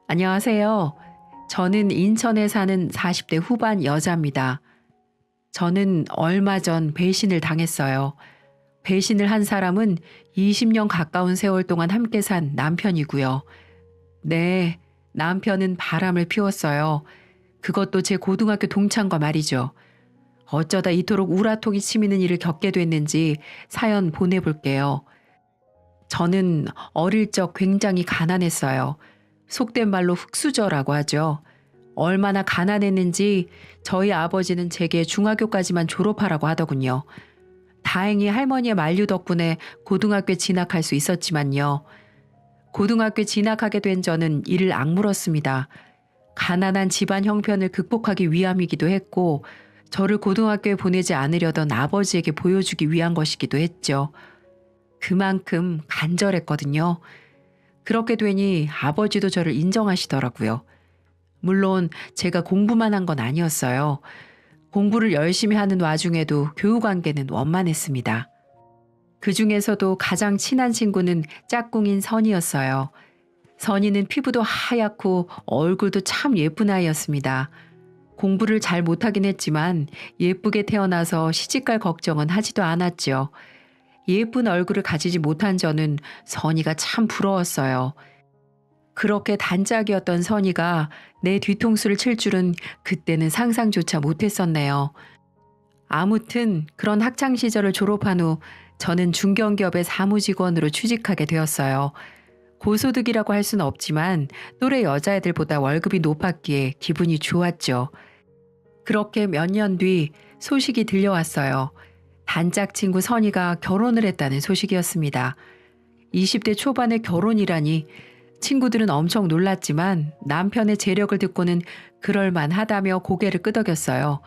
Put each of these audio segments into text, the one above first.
안녕하세요. 저는 인천에 사는 40대 후반 여자입니다. 저는 얼마 전 배신을 당했어요. 배신을 한 사람은 20년 가까운 세월 동안 함께 산 남편이고요. 네, 남편은 바람을 피웠어요. 그것도 제 고등학교 동창과 말이죠. 어쩌다 이토록 우라통이 치미는 일을 겪게 됐는지 사연 보내볼게요. 저는 어릴 적 굉장히 가난했어요. 속된 말로 흙수저라고 하죠. 얼마나 가난했는지 저희 아버지는 제게 중학교까지만 졸업하라고 하더군요. 다행히 할머니의 만류 덕분에 고등학교에 진학할 수 있었지만요. 고등학교에 진학하게 된 저는 이를 악물었습니다. 가난한 집안 형편을 극복하기 위함이기도 했고, 저를 고등학교에 보내지 않으려던 아버지에게 보여주기 위한 것이기도 했죠. 그만큼 간절했거든요. 그렇게 되니 아버지도 저를 인정하시더라고요. 물론 제가 공부만 한 건 아니었어요. 공부를 열심히 하는 와중에도 교우 관계는 원만했습니다. 그 중에서도 가장 친한 친구는 짝꿍인 선이었어요. 선이는 피부도 하얗고 얼굴도 참 예쁜 아이였습니다. 공부를 잘 못하긴 했지만 예쁘게 태어나서 시집갈 걱정은 하지도 않았죠. 예쁜 얼굴을 가지지 못한 저는 선이가 참 부러웠어요. 그렇게 단짝이었던 선이가 내 뒤통수를 칠 줄은 그때는 상상조차 못했었네요. 아무튼 그런 학창 시절을 졸업한 후 저는 중견기업의 사무직원으로 취직하게 되었어요. 고소득이라고 할 수는 없지만 또래 여자애들보다 월급이 높았기에 기분이 좋았죠. 그렇게 몇 년 뒤 소식이 들려왔어요. 단짝 친구 선이가 결혼을 했다는 소식이었습니다. 20대 초반의 결혼이라니 친구들은 엄청 놀랐지만 남편의 재력을 듣고는 그럴만하다며 고개를 끄덕였어요.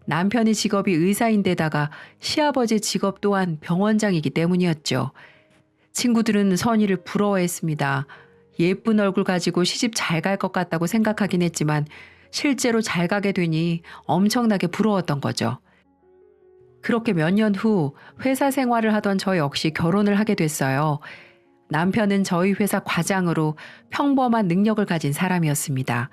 남편의 직업이 의사인데다가 시아버지 직업 또한 병원장이기 때문이었죠. 친구들은 선이를 부러워했습니다. 예쁜 얼굴 가지고 시집 잘 갈 것 같다고 생각하긴 했지만 실제로 잘 가게 되니 엄청나게 부러웠던 거죠. 그렇게 몇 년 후 회사 생활을 하던 저 역시 결혼을 하게 됐어요. 남편은 저희 회사 과장으로 평범한 능력을 가진 사람이었습니다.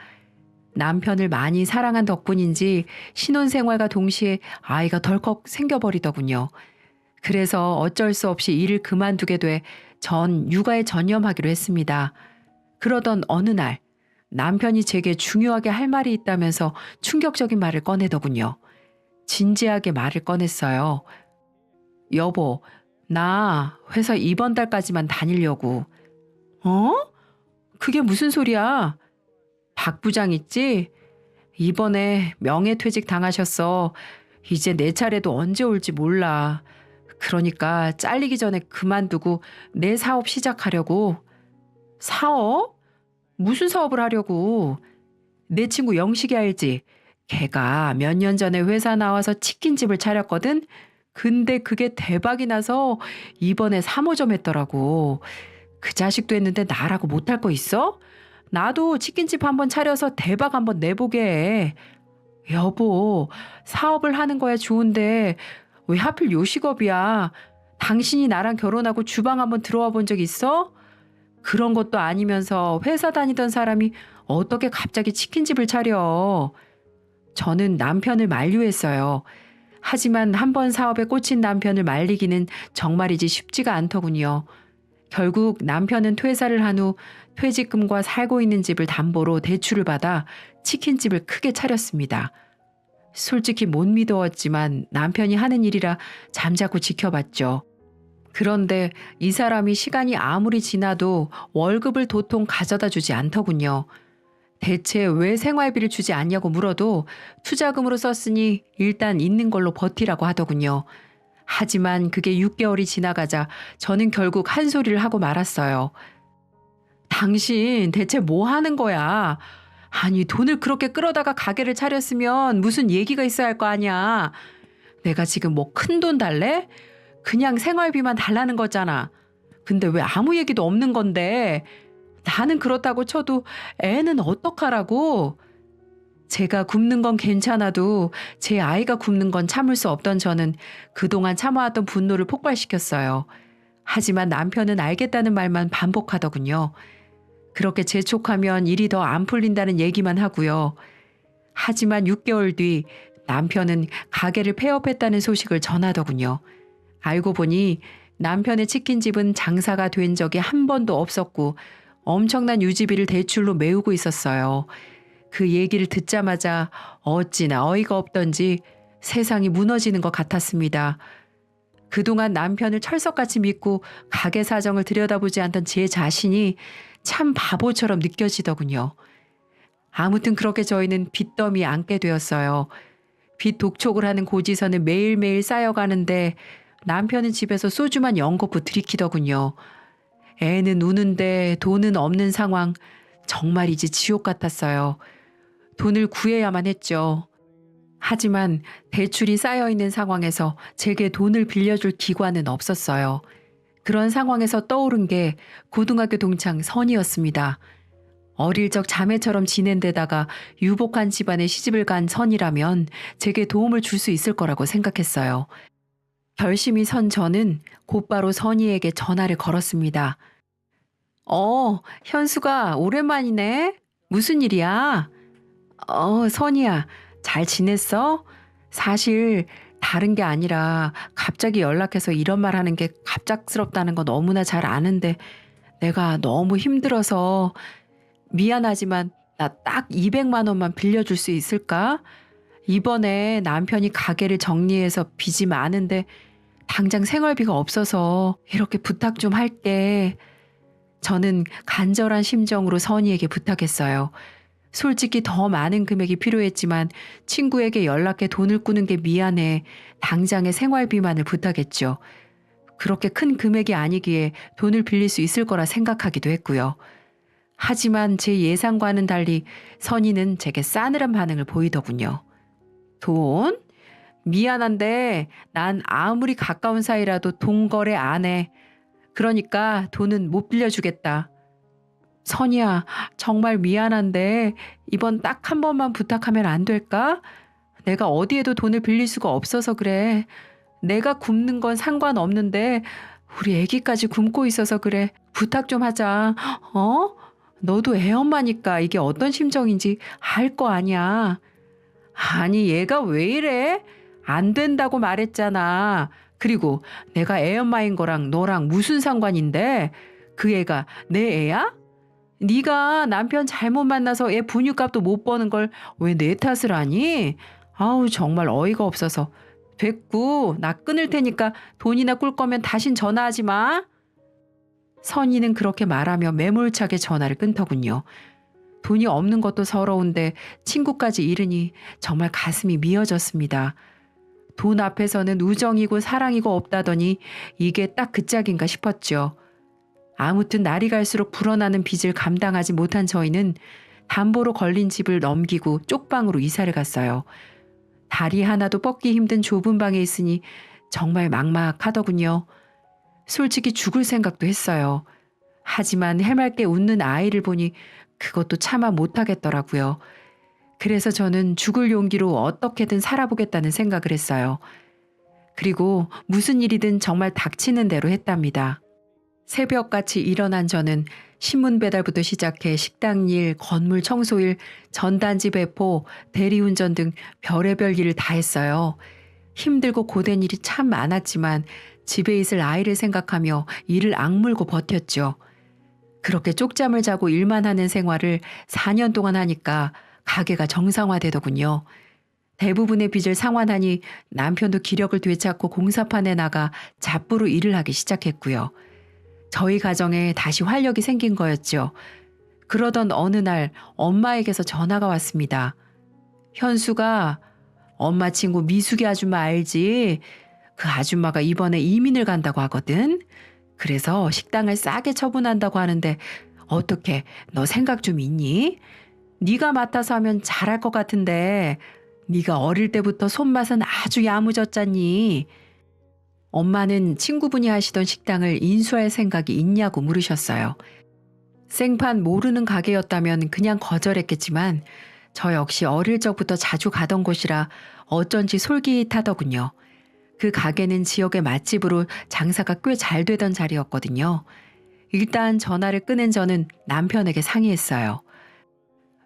남편을 많이 사랑한 덕분인지 신혼생활과 동시에 아이가 덜컥 생겨버리더군요. 그래서 어쩔 수 없이 일을 그만두게 돼 전 육아에 전념하기로 했습니다. 그러던 어느 날 남편이 제게 중요하게 할 말이 있다면서 충격적인 말을 꺼내더군요. 진지하게 말을 꺼냈어요. 여보, 나 회사 이번 달까지만 다니려고. 어? 그게 무슨 소리야? 박 부장 있지? 이번에 명예퇴직 당하셨어. 이제 내 차례도 언제 올지 몰라. 그러니까 잘리기 전에 그만두고 내 사업 시작하려고. 사업? 무슨 사업을 하려고? 내 친구 영식이 알지? 걔가 몇 년 전에 회사 나와서 치킨집을 차렸거든? 근데 그게 대박이 나서 이번에 3호점 했더라고. 그 자식도 했는데 나라고 못할 거 있어? 나도 치킨집 한번 차려서 대박 한번 내보게 해. 여보, 사업을 하는 거야 좋은데 왜 하필 요식업이야? 당신이 나랑 결혼하고 주방 한번 들어와 본 적 있어? 그런 것도 아니면서 회사 다니던 사람이 어떻게 갑자기 치킨집을 차려? 저는 남편을 만류했어요. 하지만 한 번 사업에 꽂힌 남편을 말리기는 정말이지 쉽지가 않더군요. 결국 남편은 퇴사를 한 후 퇴직금과 살고 있는 집을 담보로 대출을 받아 치킨집을 크게 차렸습니다. 솔직히 못 믿어왔지만 남편이 하는 일이라 잠자코 지켜봤죠. 그런데 이 사람이 시간이 아무리 지나도 월급을 도통 가져다 주지 않더군요. 대체 왜 생활비를 주지 않냐고 물어도 투자금으로 썼으니 일단 있는 걸로 버티라고 하더군요. 하지만 그게 6개월이 지나가자 저는 결국 한 소리를 하고 말았어요. 당신 대체 뭐 하는 거야? 아니 돈을 그렇게 끌어다가 가게를 차렸으면 무슨 얘기가 있어야 할 거 아니야. 내가 지금 뭐 큰 돈 달래? 그냥 생활비만 달라는 거잖아. 근데 왜 아무 얘기도 없는 건데? 나는 그렇다고 쳐도 애는 어떡하라고? 제가 굶는 건 괜찮아도 제 아이가 굶는 건 참을 수 없던 저는 그동안 참아왔던 분노를 폭발시켰어요. 하지만 남편은 알겠다는 말만 반복하더군요. 그렇게 재촉하면 일이 더 안 풀린다는 얘기만 하고요. 하지만 6개월 뒤 남편은 가게를 폐업했다는 소식을 전하더군요. 알고 보니 남편의 치킨집은 장사가 된 적이 한 번도 없었고 엄청난 유지비를 대출로 메우고 있었어요. 그 얘기를 듣자마자 어찌나 어이가 없던지 세상이 무너지는 것 같았습니다. 그동안 남편을 철석같이 믿고 가게 사정을 들여다보지 않던 제 자신이 참 바보처럼 느껴지더군요. 아무튼 그렇게 저희는 빚더미에 앉게 되었어요. 빚 독촉을 하는 고지서는 매일매일 쌓여가는데 남편은 집에서 소주만 연거푸 들이키더군요. 애는 우는데 돈은 없는 상황. 정말이지 지옥 같았어요. 돈을 구해야만 했죠. 하지만 대출이 쌓여있는 상황에서 제게 돈을 빌려줄 기관은 없었어요. 그런 상황에서 떠오른 게 고등학교 동창 선이었습니다. 어릴 적 자매처럼 지낸 데다가 유복한 집안에 시집을 간 선이라면 제게 도움을 줄 수 있을 거라고 생각했어요. 결심이 선 저는 곧바로 선이에게 전화를 걸었습니다. 현수가 오랜만이네. 무슨 일이야? 선이야, 잘 지냈어? 사실 다른 게 아니라 갑자기 연락해서 이런 말 하는 게 갑작스럽다는 거 너무나 잘 아는데 내가 너무 힘들어서 미안하지만 나 딱 200만 원만 빌려줄 수 있을까? 이번에 남편이 가게를 정리해서 빚이 많은데 당장 생활비가 없어서 이렇게 부탁 좀 할게. 저는 간절한 심정으로 선이에게 부탁했어요. 솔직히 더 많은 금액이 필요했지만 친구에게 연락해 돈을 꾸는 게 미안해 당장의 생활비만을 부탁했죠. 그렇게 큰 금액이 아니기에 돈을 빌릴 수 있을 거라 생각하기도 했고요. 하지만 제 예상과는 달리 선이는 제게 싸늘한 반응을 보이더군요. 돈? 미안한데 난 아무리 가까운 사이라도 돈 거래 안 해. 그러니까 돈은 못 빌려주겠다. 선이야, 정말 미안한데 이번 딱 한 번만 부탁하면 안 될까? 내가 어디에도 돈을 빌릴 수가 없어서 그래. 내가 굶는 건 상관없는데 우리 애기까지 굶고 있어서 그래. 부탁 좀 하자. 너도 애엄마니까 이게 어떤 심정인지 알 거 아니야. 아니 얘가 왜 이래? 안 된다고 말했잖아. 그리고 내가 애엄마인 거랑 너랑 무슨 상관인데? 그 애가 내 애야? 네가 남편 잘못 만나서 애 분유값도 못 버는 걸 왜 내 탓을 하니? 아우 정말 어이가 없어서. 됐고 나 끊을 테니까 돈이나 꿀 거면 다신 전화하지 마. 선이는 그렇게 말하며 매몰차게 전화를 끊더군요. 돈이 없는 것도 서러운데 친구까지 잃으니 정말 가슴이 미어졌습니다. 돈 앞에서는 우정이고 사랑이고 없다더니 이게 딱 그 짝인가 싶었죠. 아무튼 날이 갈수록 불어나는 빚을 감당하지 못한 저희는 담보로 걸린 집을 넘기고 쪽방으로 이사를 갔어요. 다리 하나도 뻗기 힘든 좁은 방에 있으니 정말 막막하더군요. 솔직히 죽을 생각도 했어요. 하지만 해맑게 웃는 아이를 보니 그것도 차마 못하겠더라고요. 그래서 저는 죽을 용기로 어떻게든 살아보겠다는 생각을 했어요. 그리고 무슨 일이든 정말 닥치는 대로 했답니다. 새벽같이 일어난 저는 신문 배달부터 시작해 식당 일, 건물 청소일, 전단지 배포, 대리운전 등 별의별 일을 다 했어요. 힘들고 고된 일이 참 많았지만 집에 있을 아이를 생각하며 이를 악물고 버텼죠. 그렇게 쪽잠을 자고 일만 하는 생활을 4년 동안 하니까 가게가 정상화되더군요. 대부분의 빚을 상환하니 남편도 기력을 되찾고 공사판에 나가 잡부로 일을 하기 시작했고요. 저희 가정에 다시 활력이 생긴 거였죠. 그러던 어느 날 엄마에게서 전화가 왔습니다. 현수가 엄마 친구 미숙이 아줌마 알지? 그 아줌마가 이번에 이민을 간다고 하거든. 그래서 식당을 싸게 처분한다고 하는데 어떻게 너 생각 좀 있니? 네가 맡아서 하면 잘할 것 같은데 네가 어릴 때부터 손맛은 아주 야무졌잖니. 엄마는 친구분이 하시던 식당을 인수할 생각이 있냐고 물으셨어요. 생판 모르는 가게였다면 그냥 거절했겠지만 저 역시 어릴 적부터 자주 가던 곳이라 어쩐지 솔깃하더군요. 그 가게는 지역의 맛집으로 장사가 꽤 잘 되던 자리였거든요. 일단 전화를 끊은 저는 남편에게 상의했어요.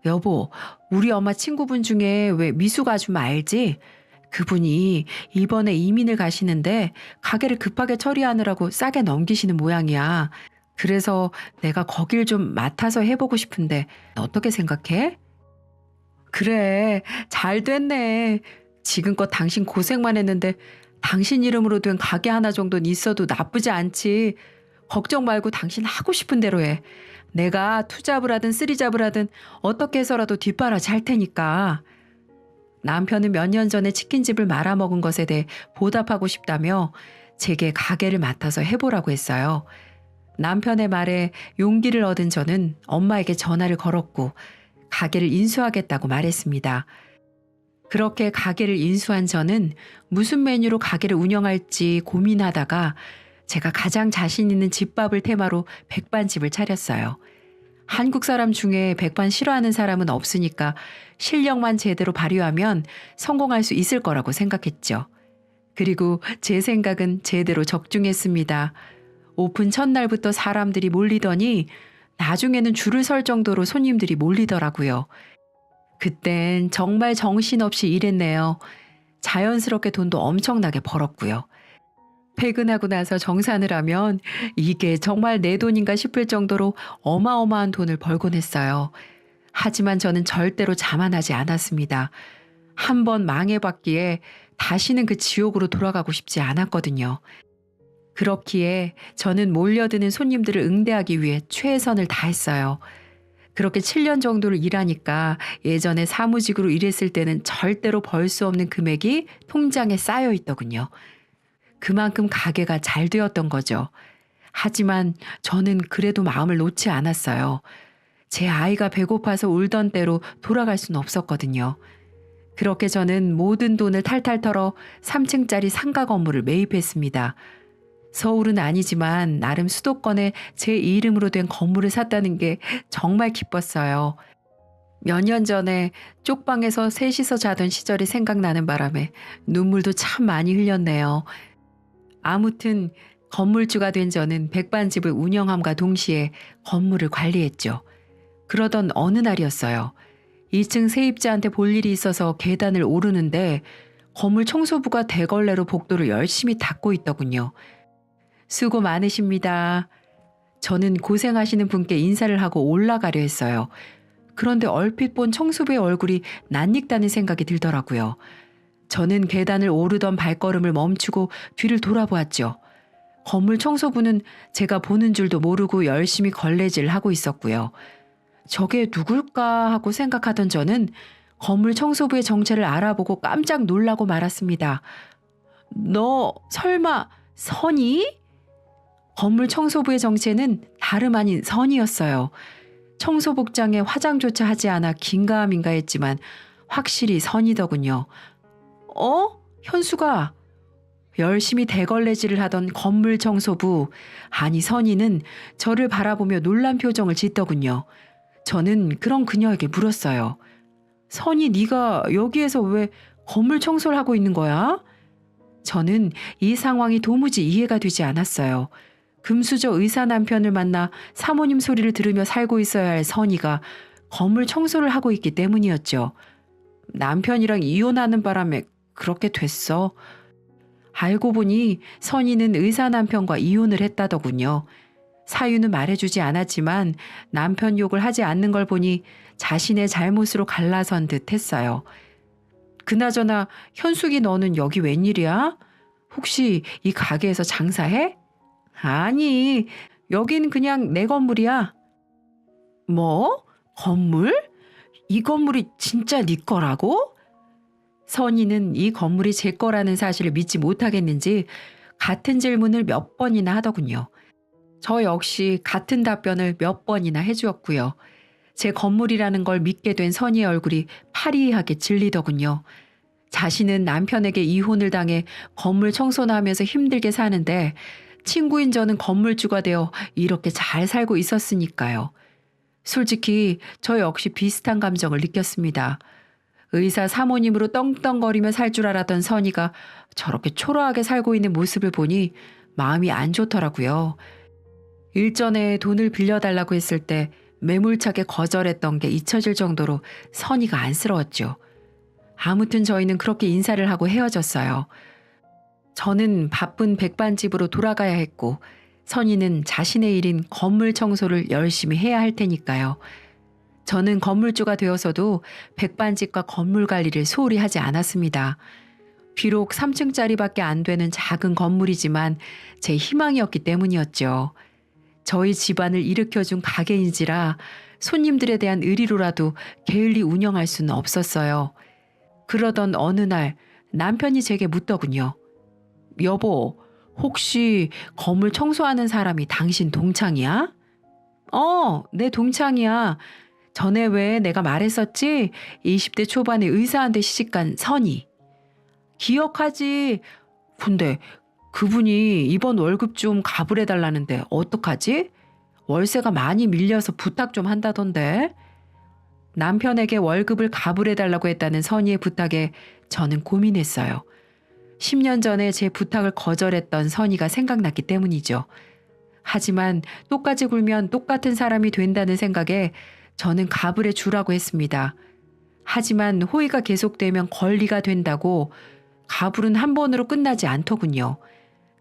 여보, 우리 엄마 친구분 중에 왜 미숙 아줌마 알지? 그분이 이번에 이민을 가시는데 가게를 급하게 처리하느라고 싸게 넘기시는 모양이야. 그래서 내가 거길 좀 맡아서 해보고 싶은데 어떻게 생각해? 그래, 잘 됐네. 지금껏 당신 고생만 했는데 당신 이름으로 된 가게 하나 정도는 있어도 나쁘지 않지. 걱정 말고 당신 하고 싶은 대로 해. 내가 투잡을 하든 쓰리잡을 하든 어떻게 해서라도 뒷바라지 할 테니까. 남편은 몇 년 전에 치킨집을 말아먹은 것에 대해 보답하고 싶다며 제게 가게를 맡아서 해보라고 했어요. 남편의 말에 용기를 얻은 저는 엄마에게 전화를 걸었고 가게를 인수하겠다고 말했습니다. 그렇게 가게를 인수한 저는 무슨 메뉴로 가게를 운영할지 고민하다가 제가 가장 자신 있는 집밥을 테마로 백반집을 차렸어요. 한국 사람 중에 백반 싫어하는 사람은 없으니까 실력만 제대로 발휘하면 성공할 수 있을 거라고 생각했죠. 그리고 제 생각은 제대로 적중했습니다. 오픈 첫날부터 사람들이 몰리더니 나중에는 줄을 설 정도로 손님들이 몰리더라고요. 그땐 정말 정신없이 일했네요. 자연스럽게 돈도 엄청나게 벌었고요. 퇴근하고 나서 정산을 하면 이게 정말 내 돈인가 싶을 정도로 어마어마한 돈을 벌곤 했어요. 하지만 저는 절대로 자만하지 않았습니다. 한 번 망해봤기에 다시는 그 지옥으로 돌아가고 싶지 않았거든요. 그렇기에 저는 몰려드는 손님들을 응대하기 위해 최선을 다했어요. 그렇게 7년 정도를 일하니까 예전에 사무직으로 일했을 때는 절대로 벌 수 없는 금액이 통장에 쌓여 있더군요. 그만큼 가게가 잘 되었던 거죠. 하지만 저는 그래도 마음을 놓지 않았어요. 제 아이가 배고파서 울던 때로 돌아갈 수는 없었거든요. 그렇게 저는 모든 돈을 탈탈 털어 3층짜리 상가 건물을 매입했습니다. 서울은 아니지만 나름 수도권에 제 이름으로 된 건물을 샀다는 게 정말 기뻤어요. 몇 년 전에 쪽방에서 셋이서 자던 시절이 생각나는 바람에 눈물도 참 많이 흘렸네요. 아무튼 건물주가 된 저는 백반집을 운영함과 동시에 건물을 관리했죠. 그러던 어느 날이었어요. 2층 세입자한테 볼 일이 있어서 계단을 오르는데 건물 청소부가 대걸레로 복도를 열심히 닦고 있더군요. 수고 많으십니다. 저는 고생하시는 분께 인사를 하고 올라가려 했어요. 그런데 얼핏 본 청소부의 얼굴이 낯익다는 생각이 들더라고요. 저는 계단을 오르던 발걸음을 멈추고 뒤를 돌아보았죠. 건물 청소부는 제가 보는 줄도 모르고 열심히 걸레질을 하고 있었고요. 저게 누굴까 하고 생각하던 저는 건물 청소부의 정체를 알아보고 깜짝 놀라고 말았습니다. 너 설마 선이? 건물 청소부의 정체는 다름 아닌 선이었어요. 청소복장에 화장조차 하지 않아 긴가민가 했지만 확실히 선이더군요. 현수가 열심히 대걸레질을 하던 건물 청소부, 아니 선이는 저를 바라보며 놀란 표정을 짓더군요. 저는 그런 그녀에게 물었어요. 선이 네가 여기에서 왜 건물 청소를 하고 있는 거야? 저는 이 상황이 도무지 이해가 되지 않았어요. 금수저 의사 남편을 만나 사모님 소리를 들으며 살고 있어야 할 선이가 건물 청소를 하고 있기 때문이었죠. 남편이랑 이혼하는 바람에 그렇게 됐어. 알고 보니 선이는 의사 남편과 이혼을 했다더군요. 사유는 말해주지 않았지만 남편 욕을 하지 않는 걸 보니 자신의 잘못으로 갈라선 듯 했어요. 그나저나 현숙이 너는 여기 웬일이야? 혹시 이 가게에서 장사해? 아니, 여긴 그냥 내 건물이야. 뭐? 건물? 이 건물이 진짜 네 거라고? 선이는 이 건물이 제 거라는 사실을 믿지 못하겠는지 같은 질문을 몇 번이나 하더군요. 저 역시 같은 답변을 몇 번이나 해주었고요. 제 건물이라는 걸 믿게 된 선이의 얼굴이 파리하게 질리더군요. 자신은 남편에게 이혼을 당해 건물 청소나 하면서 힘들게 사는데 친구인 저는 건물주가 되어 이렇게 잘 살고 있었으니까요. 솔직히 저 역시 비슷한 감정을 느꼈습니다. 의사 사모님으로 떵떵거리며 살 줄 알았던 선이가 저렇게 초라하게 살고 있는 모습을 보니 마음이 안 좋더라고요. 일전에 돈을 빌려달라고 했을 때 매몰차게 거절했던 게 잊혀질 정도로 선의가 안쓰러웠죠. 아무튼 저희는 그렇게 인사를 하고 헤어졌어요. 저는 바쁜 백반집으로 돌아가야 했고 선의는 자신의 일인 건물 청소를 열심히 해야 할 테니까요. 저는 건물주가 되어서도 백반집과 건물 관리를 소홀히 하지 않았습니다. 비록 3층짜리밖에 안 되는 작은 건물이지만 제 희망이었기 때문이었죠. 저희 집안을 일으켜준 가게인지라 손님들에 대한 의리로라도 게을리 운영할 수는 없었어요. 그러던 어느 날 남편이 제게 묻더군요. 여보, 혹시 건물 청소하는 사람이 당신 동창이야? 내 동창이야. 전에 왜 내가 말했었지? 20대 초반에 의사한테 시집간 선이. 기억하지? 근데 그분이 이번 월급 좀 가불해달라는데 어떡하지? 월세가 많이 밀려서 부탁 좀 한다던데. 남편에게 월급을 가불해달라고 했다는 선의의 부탁에 저는 고민했어요. 10년 전에 제 부탁을 거절했던 선의가 생각났기 때문이죠. 하지만 똑같이 굴면 똑같은 사람이 된다는 생각에 저는 가불해 주라고 했습니다. 하지만 호의가 계속되면 권리가 된다고 가불은 한 번으로 끝나지 않더군요.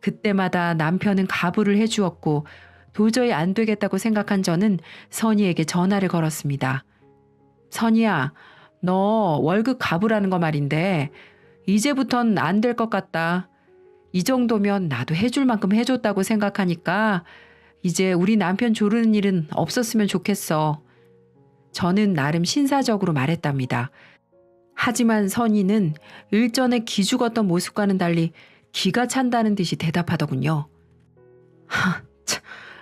그때마다 남편은 가불을 해주었고 도저히 안 되겠다고 생각한 저는 선희에게 전화를 걸었습니다. 선희야, 너 월급 가불하는 거 말인데 이제부턴 안 될 것 같다. 이 정도면 나도 해줄 만큼 해줬다고 생각하니까 이제 우리 남편 조르는 일은 없었으면 좋겠어. 저는 나름 신사적으로 말했답니다. 하지만 선희는 일전에 기죽었던 모습과는 달리 기가 찬다는 듯이 대답하더군요.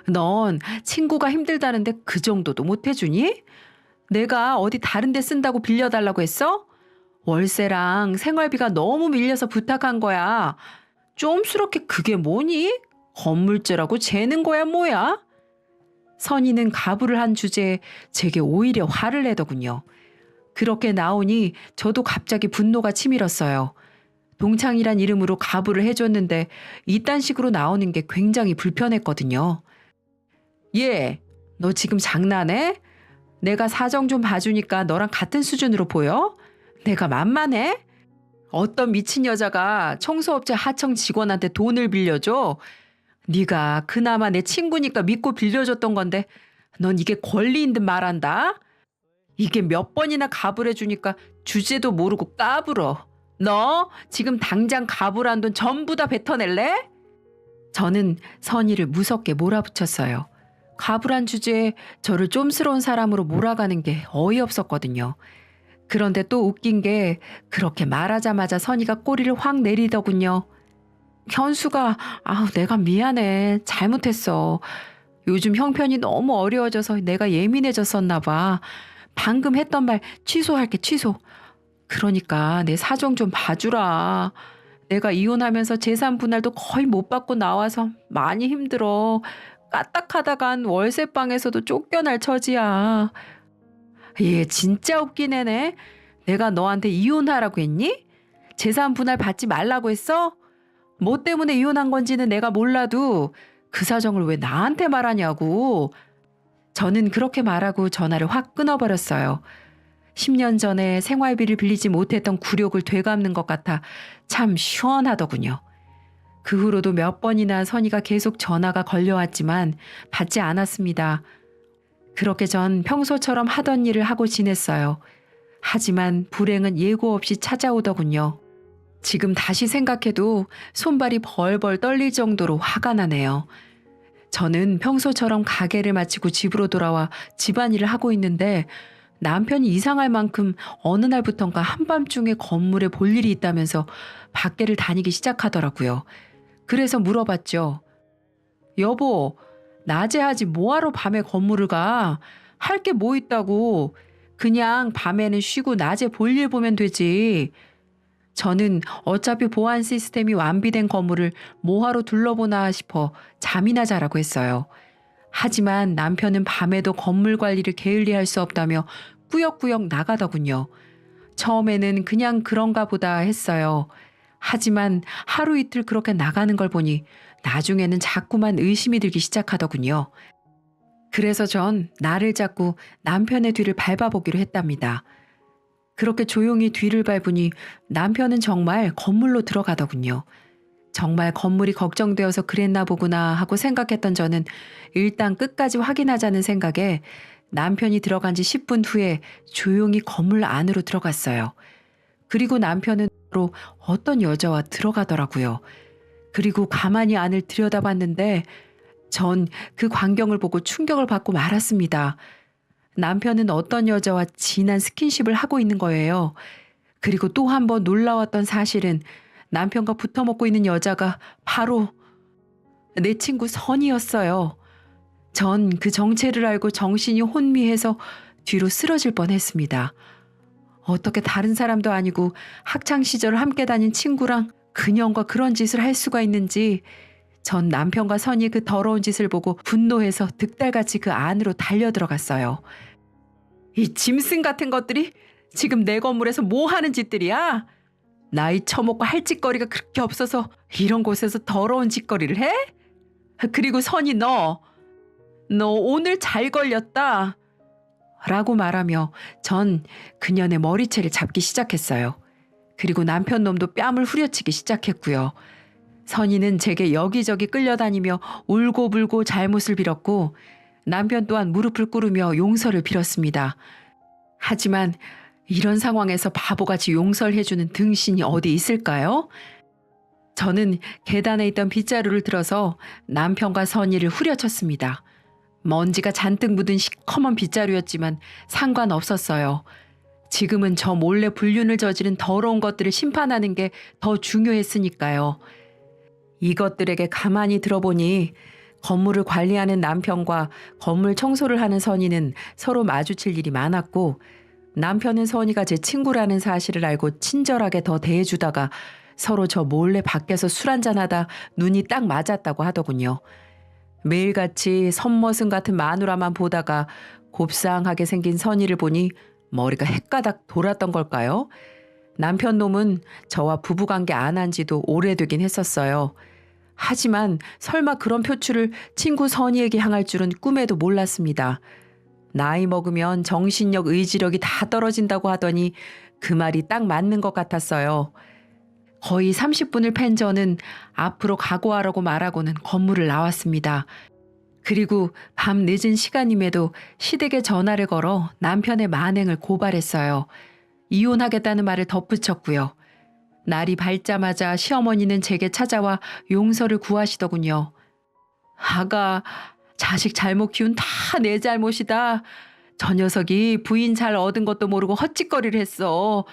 넌 친구가 힘들다는데 그 정도도 못 해주니? 내가 어디 다른 데 쓴다고 빌려달라고 했어? 월세랑 생활비가 너무 밀려서 부탁한 거야. 좀스럽게 그게 뭐니? 건물주라고 재는 거야 뭐야? 선희는 가불을 한 주제에 제게 오히려 화를 내더군요. 그렇게 나오니 저도 갑자기 분노가 치밀었어요. 동창이란 이름으로 가불을 해줬는데 이딴 식으로 나오는 게 굉장히 불편했거든요. 얘, 너 지금 장난해? 내가 사정 좀 봐주니까 너랑 같은 수준으로 보여? 내가 만만해? 어떤 미친 여자가 청소업체 하청 직원한테 돈을 빌려줘? 네가 그나마 내 친구니까 믿고 빌려줬던 건데 넌 이게 권리인 듯 말한다? 이게 몇 번이나 가불해주니까 주제도 모르고 까불어. 너 지금 당장 가불한 돈 전부 다 뱉어낼래? 저는 선의를 무섭게 몰아붙였어요. 가불한 주제에 저를 좀스러운 사람으로 몰아가는 게 어이없었거든요. 그런데 또 웃긴 게 그렇게 말하자마자 선의가 꼬리를 확 내리더군요. 현수가, 내가 미안해. 잘못했어. 요즘 형편이 너무 어려워져서 내가 예민해졌었나 봐. 방금 했던 말 취소할게, 취소. 그러니까 내 사정 좀 봐주라. 내가 이혼하면서 재산 분할도 거의 못 받고 나와서 많이 힘들어. 까딱하다간 월세방에서도 쫓겨날 처지야. 얘 진짜 웃긴 애네. 내가 너한테 이혼하라고 했니? 재산 분할 받지 말라고 했어? 뭐 때문에 이혼한 건지는 내가 몰라도 그 사정을 왜 나한테 말하냐고. 저는 그렇게 말하고 전화를 확 끊어버렸어요. 10년 전에 생활비를 빌리지 못했던 굴욕을 되갚는 것 같아 참 시원하더군요. 그 후로도 몇 번이나 선희가 계속 전화가 걸려왔지만 받지 않았습니다. 그렇게 전 평소처럼 하던 일을 하고 지냈어요. 하지만 불행은 예고 없이 찾아오더군요. 지금 다시 생각해도 손발이 벌벌 떨릴 정도로 화가 나네요. 저는 평소처럼 가게를 마치고 집으로 돌아와 집안일을 하고 있는데 남편이 이상할 만큼 어느 날부턴가 한밤중에 건물에 볼 일이 있다면서 밖에를 다니기 시작하더라고요. 그래서 물어봤죠. 여보, 낮에 하지 뭐하러 밤에 건물을 가? 할 게 뭐 있다고. 그냥 밤에는 쉬고 낮에 볼 일 보면 되지. 저는 어차피 보안 시스템이 완비된 건물을 뭐하러 둘러보나 싶어 잠이나 자라고 했어요. 하지만 남편은 밤에도 건물 관리를 게을리할 수 없다며 꾸역꾸역 나가더군요. 처음에는 그냥 그런가 보다 했어요. 하지만 하루 이틀 그렇게 나가는 걸 보니 나중에는 자꾸만 의심이 들기 시작하더군요. 그래서 전 나를 잡고 남편의 뒤를 밟아보기로 했답니다. 그렇게 조용히 뒤를 밟으니 남편은 정말 건물로 들어가더군요. 정말 건물이 걱정되어서 그랬나 보구나 하고 생각했던 저는 일단 끝까지 확인하자는 생각에 남편이 들어간 지 10분 후에 조용히 건물 안으로 들어갔어요. 그리고 남편은 로 어떤 여자와 들어가더라고요. 그리고 가만히 안을 들여다봤는데 전 그 광경을 보고 충격을 받고 말았습니다. 남편은 어떤 여자와 진한 스킨십을 하고 있는 거예요. 그리고 또 한 번 놀라웠던 사실은 남편과 붙어먹고 있는 여자가 바로 내 친구 선이었어요. 전 그 정체를 알고 정신이 혼미해서 뒤로 쓰러질 뻔했습니다. 어떻게 다른 사람도 아니고 학창시절 함께 다닌 친구랑 그년과 그런 짓을 할 수가 있는지 전 남편과 선이 그 더러운 짓을 보고 분노해서 득달같이 그 안으로 달려들어갔어요. 이 짐승 같은 것들이 지금 내 건물에서 뭐 하는 짓들이야? 나이 처먹고 할 짓거리가 그렇게 없어서 이런 곳에서 더러운 짓거리를 해? 그리고 선이 너 오늘 잘 걸렸다. 라고 말하며 전 그년의 머리채를 잡기 시작했어요. 그리고 남편 놈도 뺨을 후려치기 시작했고요. 선이는 제게 여기저기 끌려다니며 울고불고 잘못을 빌었고 남편 또한 무릎을 꿇으며 용서를 빌었습니다. 하지만 이런 상황에서 바보같이 용서를 해주는 등신이 어디 있을까요? 저는 계단에 있던 빗자루를 들어서 남편과 선이를 후려쳤습니다. 먼지가 잔뜩 묻은 시커먼 빗자루였지만 상관없었어요. 지금은 저 몰래 불륜을 저지른 더러운 것들을 심판하는 게 더 중요했으니까요. 이것들에게 가만히 들어보니 건물을 관리하는 남편과 건물 청소를 하는 선이는 서로 마주칠 일이 많았고 남편은 선이가 제 친구라는 사실을 알고 친절하게 더 대해주다가 서로 저 몰래 밖에서 술 한잔하다 눈이 딱 맞았다고 하더군요. 매일같이 선머슴 같은 마누라만 보다가 곱상하게 생긴 선이를 보니 머리가 헷가닥 돌았던 걸까요? 남편 놈은 저와 부부관계 안 한 지도 오래되긴 했었어요. 하지만 설마 그런 표출을 친구 선이에게 향할 줄은 꿈에도 몰랐습니다. 나이 먹으면 정신력, 의지력이 다 떨어진다고 하더니 그 말이 딱 맞는 것 같았어요. 거의 30분을 팬 저는 앞으로 각오하라고 말하고는 건물을 나왔습니다. 그리고 밤 늦은 시간임에도 시댁에 전화를 걸어 남편의 만행을 고발했어요. 이혼하겠다는 말을 덧붙였고요. 날이 밝자마자 시어머니는 제게 찾아와 용서를 구하시더군요. 아가, 자식 잘못 키운 다 내 잘못이다. 저 녀석이 부인 잘 얻은 것도 모르고 헛짓거리를 했어.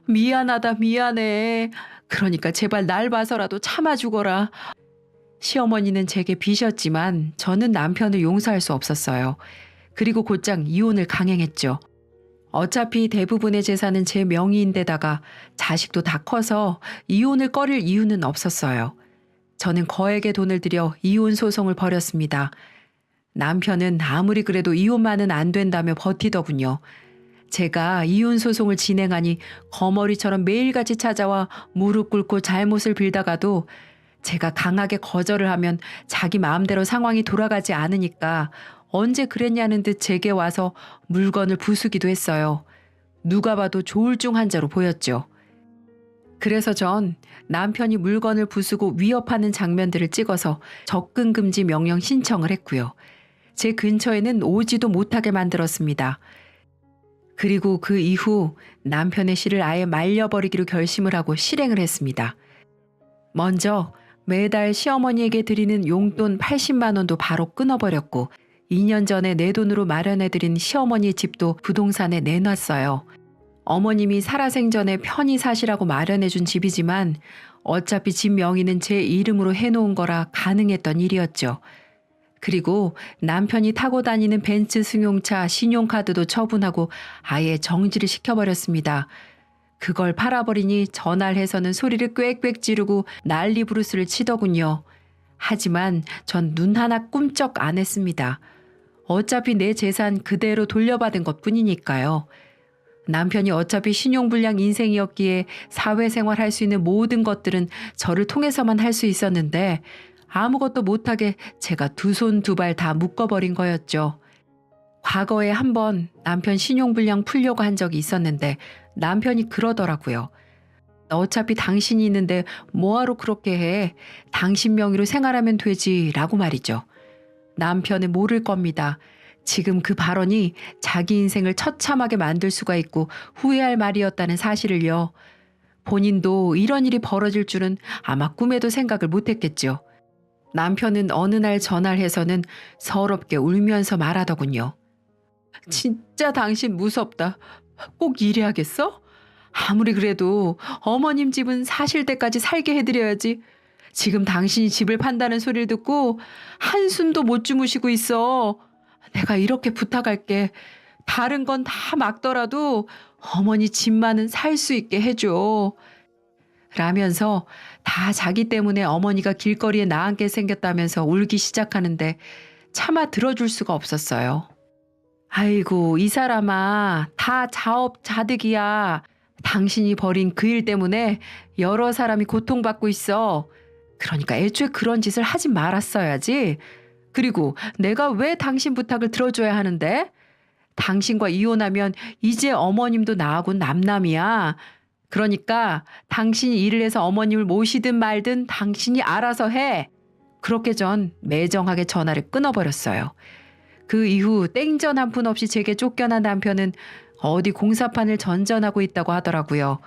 미안하다 미안해. 그러니까 제발 날 봐서라도 참아주거라. 시어머니는 제게 비셨지만 저는 남편을 용서할 수 없었어요. 그리고 곧장 이혼을 강행했죠. 어차피 대부분의 재산은 제 명의인데다가 자식도 다 커서 이혼을 꺼릴 이유는 없었어요. 저는 거액의 돈을 들여 이혼 소송을 벌였습니다. 남편은 아무리 그래도 이혼만은 안 된다며 버티더군요. 제가 이혼 소송을 진행하니 거머리처럼 매일같이 찾아와 무릎 꿇고 잘못을 빌다가도 제가 강하게 거절을 하면 자기 마음대로 상황이 돌아가지 않으니까 언제 그랬냐는 듯 제게 와서 물건을 부수기도 했어요. 누가 봐도 조울증 환자로 보였죠. 그래서 전 남편이 물건을 부수고 위협하는 장면들을 찍어서 접근 금지 명령 신청을 했고요. 제 근처에는 오지도 못하게 만들었습니다. 그리고 그 이후 남편의 시를 아예 말려버리기로 결심을 하고 실행을 했습니다. 먼저 매달 시어머니에게 드리는 용돈 80만 원도 바로 끊어버렸고 2년 전에 내 돈으로 마련해드린 시어머니의 집도 부동산에 내놨어요. 어머님이 살아생전에 편히 사시라고 마련해준 집이지만 어차피 집 명의는 제 이름으로 해놓은 거라 가능했던 일이었죠. 그리고 남편이 타고 다니는 벤츠 승용차 신용카드도 처분하고 아예 정지를 시켜버렸습니다. 그걸 팔아버리니 전화해서는 소리를 꽥꽥 지르고 난리 부르스를 치더군요. 하지만 전 눈 하나 꿈쩍 안 했습니다. 어차피 내 재산 그대로 돌려받은 것뿐이니까요. 남편이 어차피 신용불량 인생이었기에 사회생활 할 수 있는 모든 것들은 저를 통해서만 할 수 있었는데 아무것도 못하게 제가 두 손 두 발 다 묶어버린 거였죠. 과거에 한 번 남편 신용불량 풀려고 한 적이 있었는데 남편이 그러더라고요. 어차피 당신이 있는데 뭐하러 그렇게 해. 당신 명의로 생활하면 되지 라고 말이죠. 남편은 모를 겁니다. 지금 그 발언이 자기 인생을 처참하게 만들 수가 있고 후회할 말이었다는 사실을요. 본인도 이런 일이 벌어질 줄은 아마 꿈에도 생각을 못했겠죠. 남편은 어느 날 전화를 해서는 서럽게 울면서 말하더군요. 진짜 당신 무섭다. 꼭 이래야겠어? 아무리 그래도 어머님 집은 사실 때까지 살게 해드려야지. 지금 당신이 집을 판다는 소리를 듣고 한숨도 못 주무시고 있어. 내가 이렇게 부탁할게. 다른 건 다 막더라도 어머니 집만은 살 수 있게 해줘. 라면서 다 자기 때문에 어머니가 길거리에 나앉게 생겼다면서 울기 시작하는데 차마 들어줄 수가 없었어요. 아이고, 이 사람아, 다 자업자득이야. 당신이 벌인 그 일 때문에 여러 사람이 고통받고 있어. 그러니까 애초에 그런 짓을 하지 말았어야지. 그리고 내가 왜 당신 부탁을 들어줘야 하는데? 당신과 이혼하면 이제 어머님도 나하고 남남이야. 그러니까 당신이 일을 해서 어머님을 모시든 말든 당신이 알아서 해. 그렇게 전 매정하게 전화를 끊어버렸어요. 그 이후 땡전 한 푼 없이 제게 쫓겨난 남편은 어디 공사판을 전전하고 있다고 하더라고요.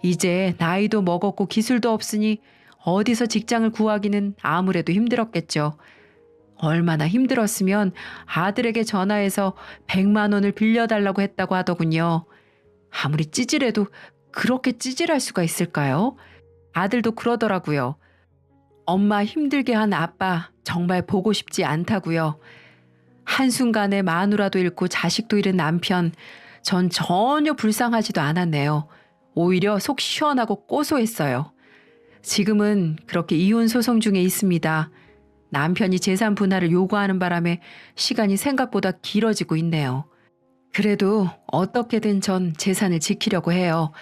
이제 나이도 먹었고 기술도 없으니 어디서 직장을 구하기는 아무래도 힘들었겠죠. 얼마나 힘들었으면 아들에게 전화해서 100만 원을 빌려달라고 했다고 하더군요. 아무리 찌질해도 그렇게 찌질할 수가 있을까요? 아들도 그러더라고요. 엄마 힘들게 한 아빠 정말 보고 싶지 않다고요. 한순간에 마누라도 잃고 자식도 잃은 남편, 전 전혀 불쌍하지도 않았네요. 오히려 속 시원하고 고소했어요. 지금은 그렇게 이혼 소송 중에 있습니다. 남편이 재산 분할을 요구하는 바람에 시간이 생각보다 길어지고 있네요. 그래도 어떻게든 전 재산을 지키려고 해요.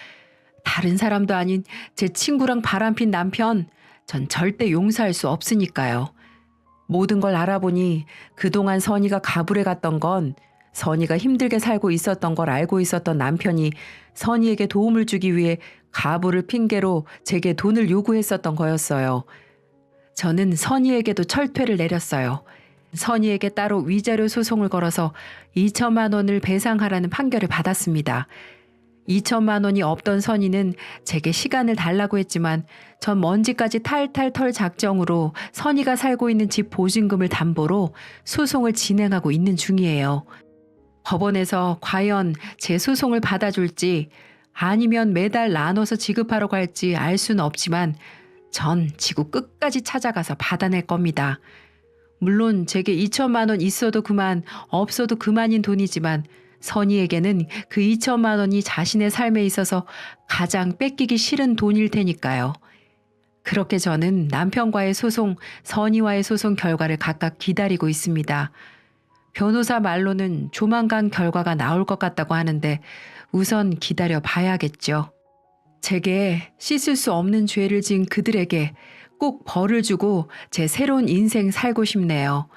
다른 사람도 아닌 제 친구랑 바람핀 남편, 전 절대 용서할 수 없으니까요. 모든 걸 알아보니 그동안 선이가 가불에 갔던 건 선이가 힘들게 살고 있었던 걸 알고 있었던 남편이 선이에게 도움을 주기 위해 가불을 핑계로 제게 돈을 요구했었던 거였어요. 저는 선이에게도 철퇴를 내렸어요. 선이에게 따로 위자료 소송을 걸어서 2천만 원을 배상하라는 판결을 받았습니다. 2천만 원이 없던 선이는 제게 시간을 달라고 했지만 전 먼지까지 탈탈 털 작정으로 선이가 살고 있는 집 보증금을 담보로 소송을 진행하고 있는 중이에요. 법원에서 과연 제 소송을 받아줄지 아니면 매달 나눠서 지급하러 갈지 알 수는 없지만 전 지구 끝까지 찾아가서 받아낼 겁니다. 물론 제게 2천만 원 있어도 그만, 없어도 그만인 돈이지만 선이에게는 그 2천만 원이 자신의 삶에 있어서 가장 뺏기기 싫은 돈일 테니까요. 그렇게 저는 남편과의 소송, 선이와의 소송 결과를 각각 기다리고 있습니다. 변호사 말로는 조만간 결과가 나올 것 같다고 하는데 우선 기다려 봐야겠죠. 제게 씻을 수 없는 죄를 지은 그들에게 꼭 벌을 주고 제 새로운 인생 살고 싶네요.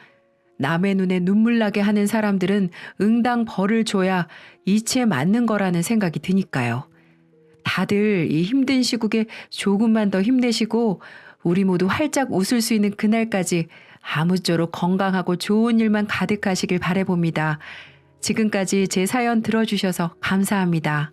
남의 눈에 눈물 나게 하는 사람들은 응당 벌을 줘야 이치에 맞는 거라는 생각이 드니까요. 다들 이 힘든 시국에 조금만 더 힘내시고 우리 모두 활짝 웃을 수 있는 그날까지 아무쪼록 건강하고 좋은 일만 가득하시길 바라봅니다. 지금까지 제 사연 들어주셔서 감사합니다.